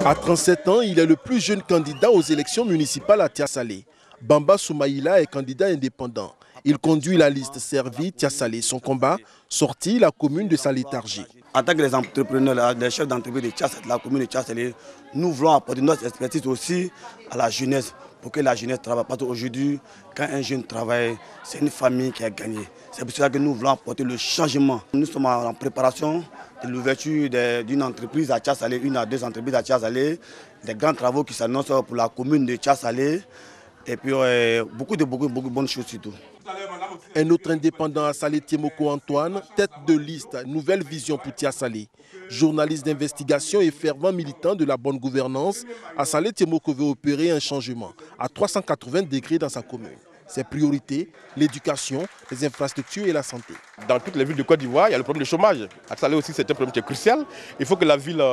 À 37 ans, il est le plus jeune candidat aux élections municipales à Tia-Salé. Bamba Soumaïla est candidat indépendant. Il conduit la liste Servi Tia-Salé. Son combat, sortir la commune de sa léthargie. En tant que les entrepreneurs, les chefs d'entreprise de Tia-Salé, la commune de Tia-Salé, nous voulons apporter notre expertise aussi à la jeunesse pour que la jeunesse travaille. Parce qu'aujourd'hui, quand un jeune travaille, c'est une famille qui a gagné. C'est pour cela que nous voulons apporter le changement. Nous sommes en préparation de l'ouverture d'une entreprise à Tia-Salé, une à deux entreprises à Tia-Salé, des grands travaux qui s'annoncent pour la commune de Tia-Salé. Et puis beaucoup de bonnes choses surtout. Un autre indépendant à Salé, Tiemoko Antoine, tête de liste Nouvelle Vision pour Tia-Salé. Journaliste d'investigation et fervent militant de la bonne gouvernance, à Salé, Tiemoko veut opérer un changement à 380 degrés dans sa commune. Ses priorités, l'éducation, les infrastructures et la santé. Dans toutes les villes de Côte d'Ivoire, il y a le problème du chômage. À Salé aussi, c'est un problème qui est crucial. Il faut que la ville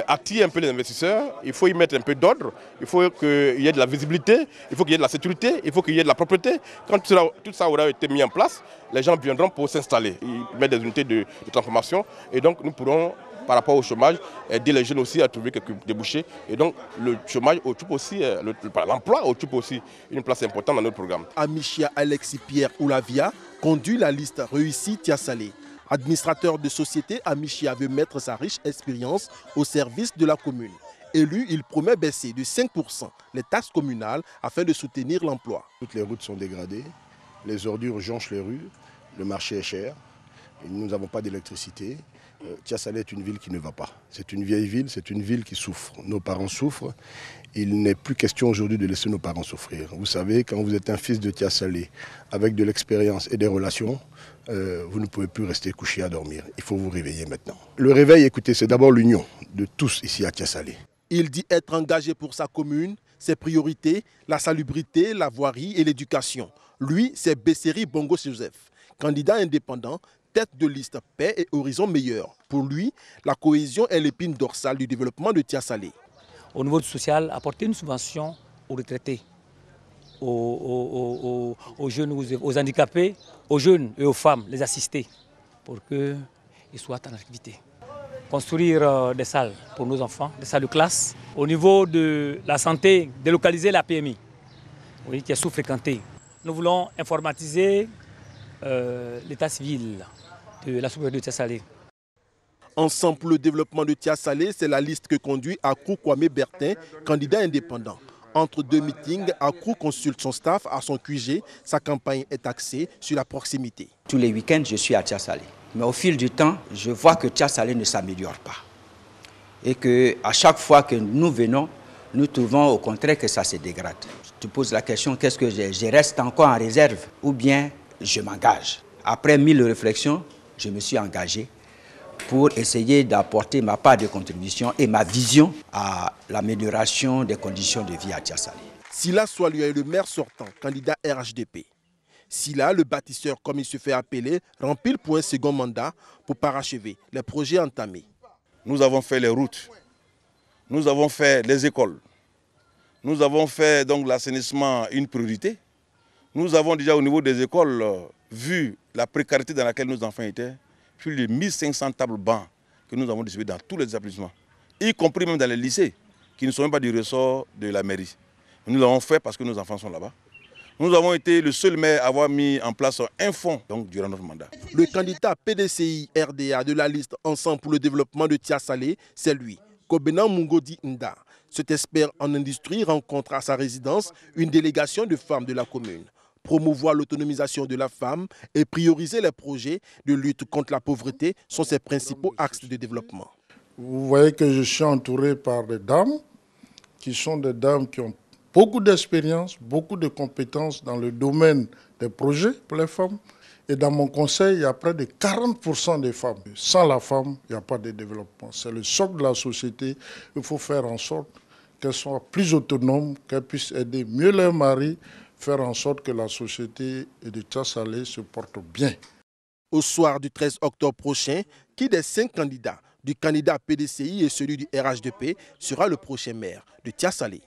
attire un peu les investisseurs. Il faut y mettre un peu d'ordre. Il faut qu'il y ait de la visibilité. Il faut qu'il y ait de la sécurité. Il faut qu'il y ait de la propreté. Quand tout ça aura été mis en place, les gens viendront pour s'installer. Ils mettent des unités de transformation. Et donc, nous pourrons, par rapport au chômage, aider les jeunes aussi à trouver quelques débouchés. Et donc, le chômage occupe aussi, l'emploi occupe aussi une place importante dans notre programme. Amichia Alexis Pierre Oulavia conduit la liste Réussi Tia-Salé. Administrateur de société, Amichia veut mettre sa riche expérience au service de la commune. Élu, il promet baisser de 5% les taxes communales afin de soutenir l'emploi. Toutes les routes sont dégradées, les ordures jonchent les rues, le marché est cher, et nous n'avons pas d'électricité. Tia-Salé est une ville qui ne va pas. C'est une vieille ville, c'est une ville qui souffre. Nos parents souffrent. Il n'est plus question aujourd'hui de laisser nos parents souffrir. Vous savez, quand vous êtes un fils de Tia-Salé, avec de l'expérience et des relations, vous ne pouvez plus rester couché à dormir. Il faut vous réveiller maintenant. Le réveil, écoutez, c'est d'abord l'union de tous ici à Tia-Salé. Il dit être engagé pour sa commune, ses priorités, la salubrité, la voirie et l'éducation. Lui, c'est Besseri Bongo Joseph, candidat indépendant, tête de liste paix et horizon meilleur. Pour lui, la cohésion est l'épine dorsale du développement de Tia-Salé. Au niveau du social, apporter une subvention aux retraités, aux jeunes, aux handicapés, aux jeunes et aux femmes, les assister pour qu'ils soient en activité. Construire des salles pour nos enfants, des salles de classe. Au niveau de la santé, délocaliser la PMI, oui, qui est sous-fréquentée. Nous voulons informatiser l'état civil de la sous-préfecture de Tia-Salé. Ensemble pour le développement de Tia-Salé, c'est la liste que conduit Akrou Kwame Bertin, candidat indépendant. Entre deux meetings, Akrou consulte son staff à son QG. Sa campagne est axée sur la proximité. Tous les week-ends, je suis à Tia-Salé. Mais au fil du temps, je vois que Tia-Salé ne s'améliore pas. Et qu'à chaque fois que nous venons, nous trouvons au contraire que ça se dégrade. Tu poses la question, qu'est-ce que je reste encore en réserve ou bien je m'engage? Après 1000 réflexions, je me suis engagé pour essayer d'apporter ma part de contribution et ma vision à l'amélioration des conditions de vie à Tia-Salé. Sila Soalua est le maire sortant, candidat RHDP. Sila, le bâtisseur comme il se fait appeler, rempile pour un second mandat pour parachever les projets entamés. Nous avons fait les routes, nous avons fait les écoles, nous avons fait donc l'assainissement une priorité. Nous avons déjà au niveau des écoles vu la précarité dans laquelle nos enfants étaient, plus de 1500 tables bancs que nous avons distribuées dans tous les établissements, y compris même dans les lycées, qui ne sont même pas du ressort de la mairie. Nous l'avons fait parce que nos enfants sont là-bas. Nous avons été le seul maire à avoir mis en place un fonds donc, durant notre mandat. Le candidat PDCI RDA de la liste Ensemble pour le développement de Tia-Salé, c'est lui, Kobena Mungodi Nda. Cet expert en industrie rencontre à sa résidence une délégation de femmes de la commune. Promouvoir l'autonomisation de la femme et prioriser les projets de lutte contre la pauvreté sont ses principaux axes de développement. Vous voyez que je suis entouré par des dames qui sont des dames qui ont beaucoup d'expérience, beaucoup de compétences dans le domaine des projets pour les femmes. Et dans mon conseil, il y a près de 40% des femmes. Sans la femme, il n'y a pas de développement. C'est le socle de la société. Il faut faire en sorte qu'elles soient plus autonomes, qu'elles puissent aider mieux leurs maris, faire en sorte que la société de Tia-Salé se porte bien. Au soir du 13 octobre prochain, qui des 5 candidats, du candidat PDCI et celui du RHDP, sera le prochain maire de Tia-Salé?